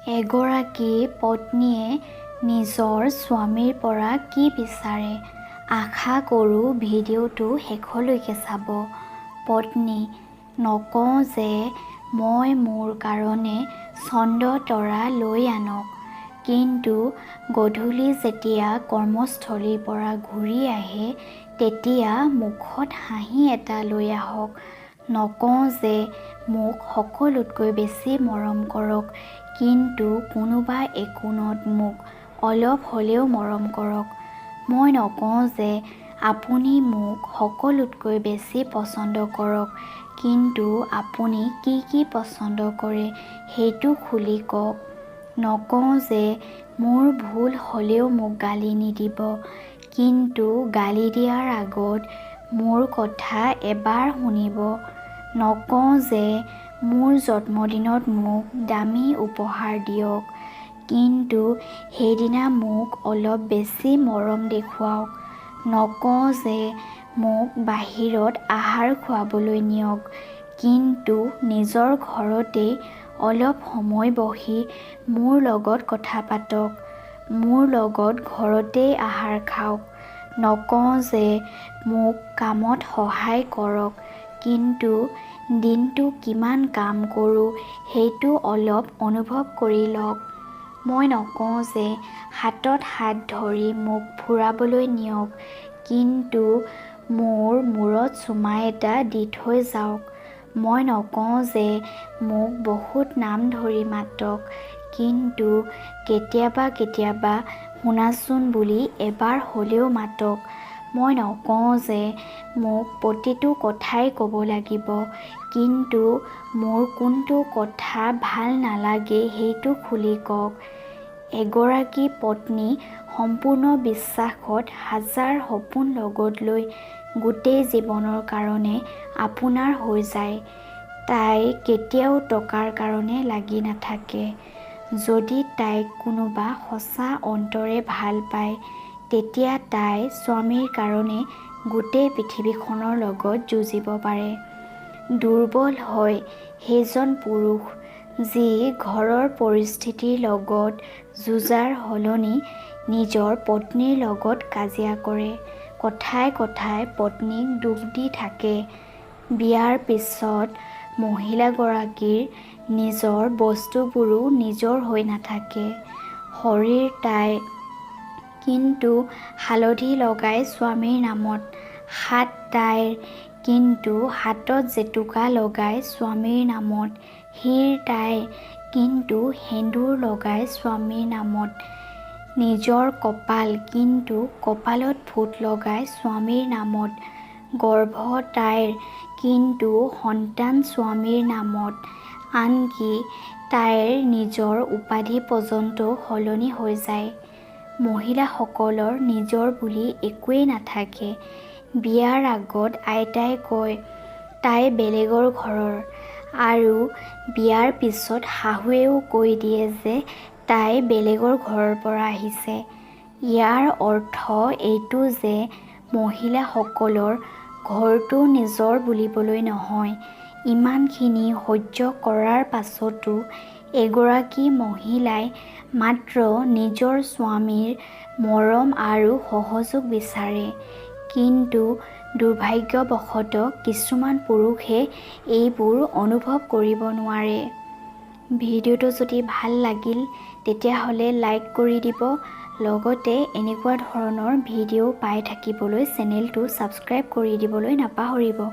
এগৰাকী পত্নীয়ে নিজৰ স্বামীৰ পৰা কি বিচাৰে? আশা কৰোঁ ভিডিঅ'টো শেষলৈকে চাব। পত্নী: নকওঁ যে মই মোৰ কাৰণে চন্দ্ৰতৰা লৈ আনক, কিন্তু গধূলি যেতিয়া কৰ্মস্থলীৰ পৰা ঘূৰি আহে তেতিয়া মুখত হাঁহি এটা লৈ আহক। নকওঁ যে মোক সকলোতকৈ বেছি মৰম কৰক, কিন্তু কোনোবা একোণত মোক অলপ হ'লেও মৰম কৰক। মই নকওঁ যে আপুনি মোক সকলোতকৈ বেছি পচন্দ কৰক, কিন্তু আপুনি কি কি পচন্দ কৰে সেইটো খুলি কওক। নকওঁ যে মোৰ ভুল হ'লেও মোক গালি নিদিব, কিন্তু গালি দিয়াৰ আগত মোৰ কথা এবাৰ শুনিব। নকওঁ যে মোৰ জন্মদিনত মোক দামী উপহাৰ দিয়ক, কিন্তু সেইদিনা মোক অলপ বেছি মৰম দেখুৱাওক। নকওঁ যে মোক বাহিৰত আহাৰ খুৱাবলৈ নিয়ক, কিন্তু নিজৰ ঘৰতেই অলপ সময় বহি মোৰ লগত কথা পাতক, মোৰ লগত ঘৰতেই আহাৰ খাওক। নকওঁ যে মোক কামত সহায় কৰক, কিন্তু দিনটো কিমান কাম কৰোঁ সেইটো অলপ অনুভৱ কৰি লওক। মই নকওঁ যে হাতত হাত ধৰি মোক ফুৰাবলৈ নিয়ক, কিন্তু মোৰ মূৰত চুমা এটা দি থৈ যাওক। মই নকওঁ যে মোক বহুত নাম ধৰি মাতক, কিন্তু কেতিয়াবা কেতিয়াবা শুনাচোন বুলি এবাৰ হ'লেও মাতক। মই নকওঁ যে মোক প্ৰতিটো কথাই ক'ব লাগিব, কিন্তু মোৰ কোনটো কথা ভাল নালাগে সেইটো খুলি কওক। এগৰাকী পত্নী সম্পূৰ্ণ বিশ্বাসত হাজাৰ সপোন লগত লৈ গোটেই জীৱনৰ কাৰণে আপোনাৰ হৈ যায়। তাই কেতিয়াও টকাৰ কাৰণে লাগি নাথাকে। যদি তাইক কোনোবা সঁচা অন্তৰে ভাল পায়, তেতিয়া তাই স্বামীৰ কাৰণে গোটেই পৃথিৱীখনৰ লগত যুঁজিব পাৰে। দুৰ্বল হয় সেইজন পুৰুষ যি ঘৰৰ পৰিস্থিতিৰ লগত যুঁজাৰ সলনি নিজৰ পত্নীৰ লগত কাজিয়া কৰে, কথাই কথাই পত্নীক দোষ দি থাকে। বিয়াৰ পিছত মহিলাগৰাকীৰ নিজৰ বস্তুবোৰো নিজৰ হৈ নাথাকে। শৰীৰ তাইৰ, কিন্তু হালধি লগাই স্বামীৰ নামত। হাত তাইৰ, কিন্তু হাতত জেতুকা লগাই স্বামীৰ নামত। শিৰ তাইৰ, কিন্তু সেন্দুৰ লগাই স্বামীৰ নামত। নিজৰ কপাল, কিন্তু কপালত ফোঁট লগাই স্বামীৰ নামত। গৰ্ভ তাইৰ, কিন্তু সন্তান স্বামীৰ নামত। আনকি তাইৰ নিজৰ উপাধি পৰ্যন্তও সলনি হৈ যায়। মহিলাসকলৰ নিজৰ বুলি একোৱেই নাথাকে। বিয়াৰ আগত আইতাই কয় তাই বেলেগৰ ঘৰৰ, আৰু বিয়াৰ পিছত শাহুৱেও কৈ দিয়ে যে তাই বেলেগৰ ঘৰৰ পৰা আহিছে। ইয়াৰ অৰ্থ এইটো যে মহিলাসকলৰ ঘৰটো নিজৰ বুলিবলৈ নহয়। ইমানখিনি সহ্য কৰাৰ পাছতো এগৰাকী মহিলাই মাত্ৰ নিজৰ স্বামীৰ মৰম আৰু সহযোগ বিচাৰে, কিন্তু দুৰ্ভাগ্যবশতঃ কিছুমান পুৰুষে এইবোৰ অনুভৱ কৰিব নোৱাৰে। ভিডিঅ'টো যদি ভাল লাগিল তেতিয়াহ'লে লাইক কৰি দিব। লগতে এনেকুৱা ধৰণৰ ভিডিঅ' পাই থাকিবলৈ চেনেলটো ছাবস্ক্ৰাইব কৰি দিবলৈ নাপাহৰিব।